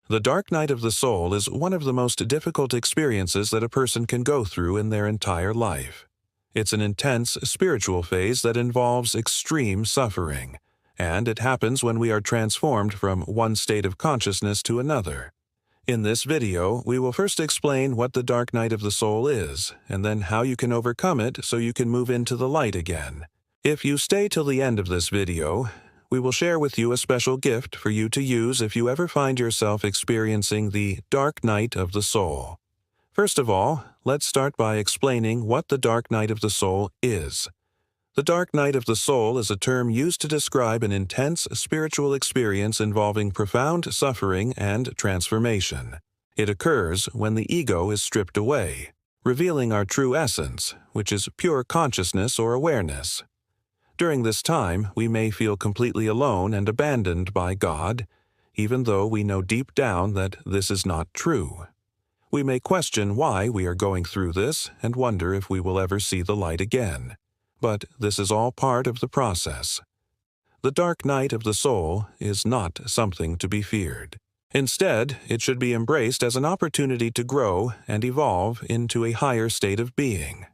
The dark night of the soul is one of the most difficult experiences that a person can go through in their entire life. It's an intense spiritual phase that involves extreme suffering, and it happens when we are transformed from one state of consciousness to another. In this video, we will first explain what the dark night of the soul is, and then how you can overcome it so you can move into the light again. If you stay till the end of this video, we will share with you a special gift for you to use if you ever find yourself experiencing the dark night of the soul. First of all, let's start by explaining what the dark night of the soul is. The dark night of the soul is a term used to describe an intense spiritual experience involving profound suffering and transformation. It occurs when the ego is stripped away, revealing our true essence, which is pure consciousness or awareness. During this time, we may feel completely alone and abandoned by God, even though we know deep down that this is not true. We may question why we are going through this and wonder if we will ever see the light again. But this is all part of the process. The dark night of the soul is not something to be feared. Instead, it should be embraced as an opportunity to grow and evolve into a higher state of being.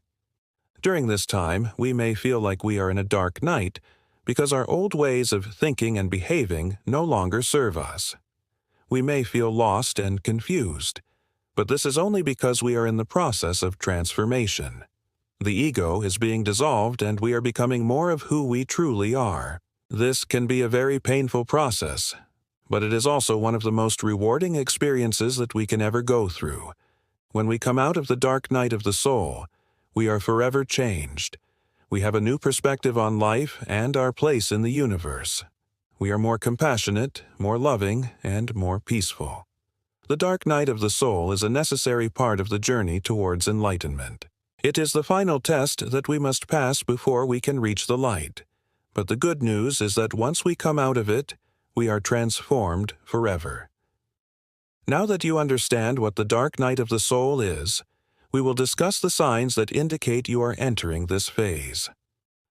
During this time, we may feel like we are in a dark night because our old ways of thinking and behaving no longer serve us. We may feel lost and confused, but this is only because we are in the process of transformation. The ego is being dissolved and we are becoming more of who we truly are. This can be a very painful process, but it is also one of the most rewarding experiences that we can ever go through. When we come out of the dark night of the soul, we are forever changed. We have a new perspective on life and our place in the universe. We are more compassionate, more loving, and more peaceful. The dark night of the soul is a necessary part of the journey towards enlightenment. It is the final test that we must pass before we can reach the light. But the good news is that once we come out of it, we are transformed forever. Now that you understand what the dark night of the soul is, we will discuss the signs that indicate you are entering this phase.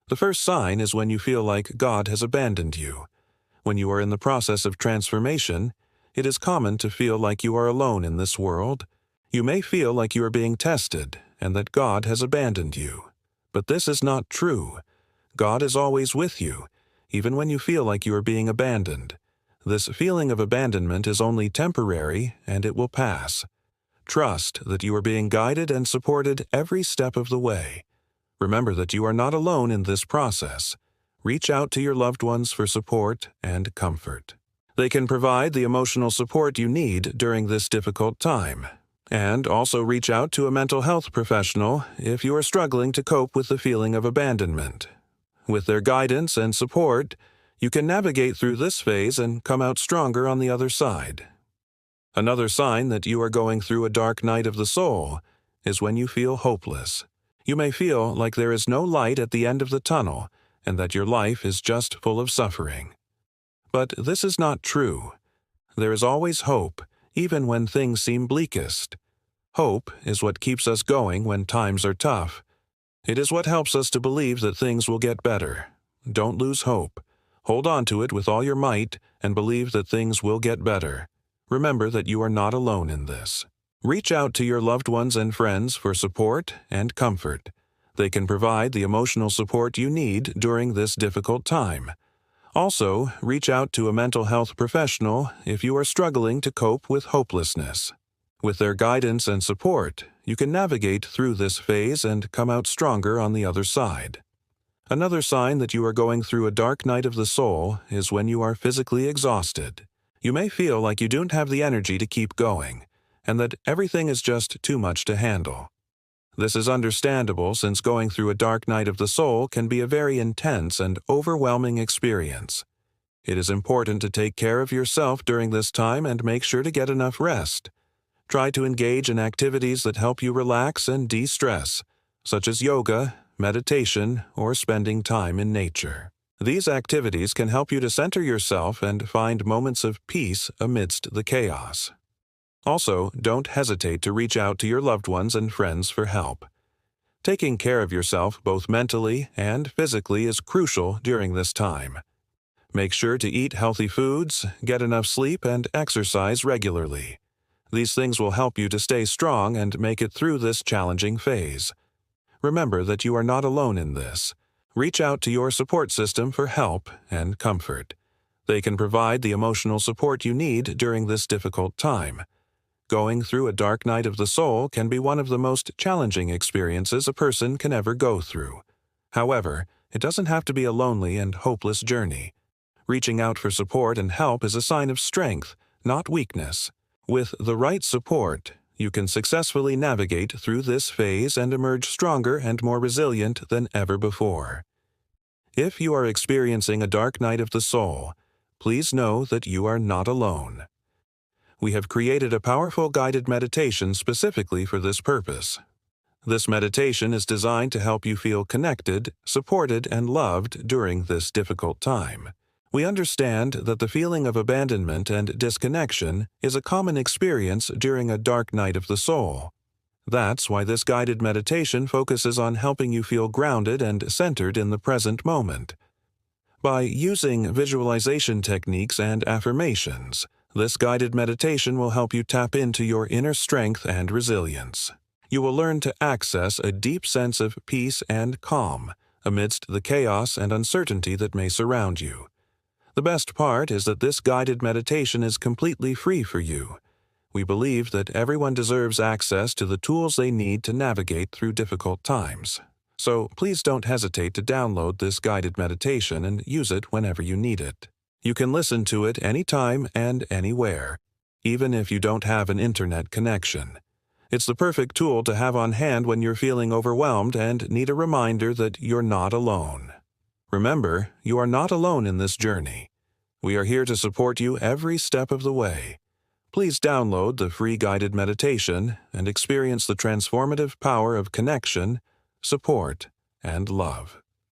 The first sign is when you feel like God has abandoned you. When you are in the process of transformation, it is common to feel like you are alone in this world. You may feel like you are being tested and that God has abandoned you. But this is not true. God is always with you, even when you feel like you are being abandoned. This feeling of abandonment is only temporary and it will pass. Trust that you are being guided and supported every step of the way. Remember that you are not alone in this process. Reach out to your loved ones for support and comfort. They can provide the emotional support you need during this difficult time. And also reach out to a mental health professional if you are struggling to cope with the feeling of abandonment. With their guidance and support, you can navigate through this phase and come out stronger on the other side. Another sign that you are going through a dark night of the soul is when you feel hopeless. You may feel like there is no light at the end of the tunnel and that your life is just full of suffering. But this is not true. There is always hope, even when things seem bleakest. Hope is what keeps us going when times are tough. It is what helps us to believe that things will get better. Don't lose hope. Hold on to it with all your might and believe that things will get better. Remember that you are not alone in this. Reach out to your loved ones and friends for support and comfort. They can provide the emotional support you need during this difficult time. Also, reach out to a mental health professional if you are struggling to cope with hopelessness. With their guidance and support, you can navigate through this phase and come out stronger on the other side. Another sign that you are going through a dark night of the soul is when you are physically exhausted. You may feel like you don't have the energy to keep going, and that everything is just too much to handle. This is understandable since going through a dark night of the soul can be a very intense and overwhelming experience. It is important to take care of yourself during this time and make sure to get enough rest. Try to engage in activities that help you relax and de-stress, such as yoga, meditation, or spending time in nature. These activities can help you to center yourself and find moments of peace amidst the chaos. Also, don't hesitate to reach out to your loved ones and friends for help. Taking care of yourself both mentally and physically is crucial during this time. Make sure to eat healthy foods, get enough sleep, and exercise regularly. These things will help you to stay strong and make it through this challenging phase. Remember that you are not alone in this. Reach out to your support system for help and comfort. They can provide the emotional support you need during this difficult time. Going through a dark night of the soul can be one of the most challenging experiences a person can ever go through. However, it doesn't have to be a lonely and hopeless journey. Reaching out for support and help is a sign of strength, not weakness. With the right support, you can successfully navigate through this phase and emerge stronger and more resilient than ever before. If you are experiencing a dark night of the soul, please know that you are not alone. We have created a powerful guided meditation specifically for this purpose. This meditation is designed to help you feel connected, supported, and loved during this difficult time. We understand that the feeling of abandonment and disconnection is a common experience during a dark night of the soul. That's why this guided meditation focuses on helping you feel grounded and centered in the present moment. By using visualization techniques and affirmations, this guided meditation will help you tap into your inner strength and resilience. You will learn to access a deep sense of peace and calm amidst the chaos and uncertainty that may surround you. The best part is that this guided meditation is completely free for you. We believe that everyone deserves access to the tools they need to navigate through difficult times. So please don't hesitate to download this guided meditation and use it whenever you need it. You can listen to it anytime and anywhere, even if you don't have an internet connection. It's the perfect tool to have on hand when you're feeling overwhelmed and need a reminder that you're not alone. Remember, you are not alone in this journey. We are here to support you every step of the way. Please download the free guided meditation and experience the transformative power of connection, support, and love.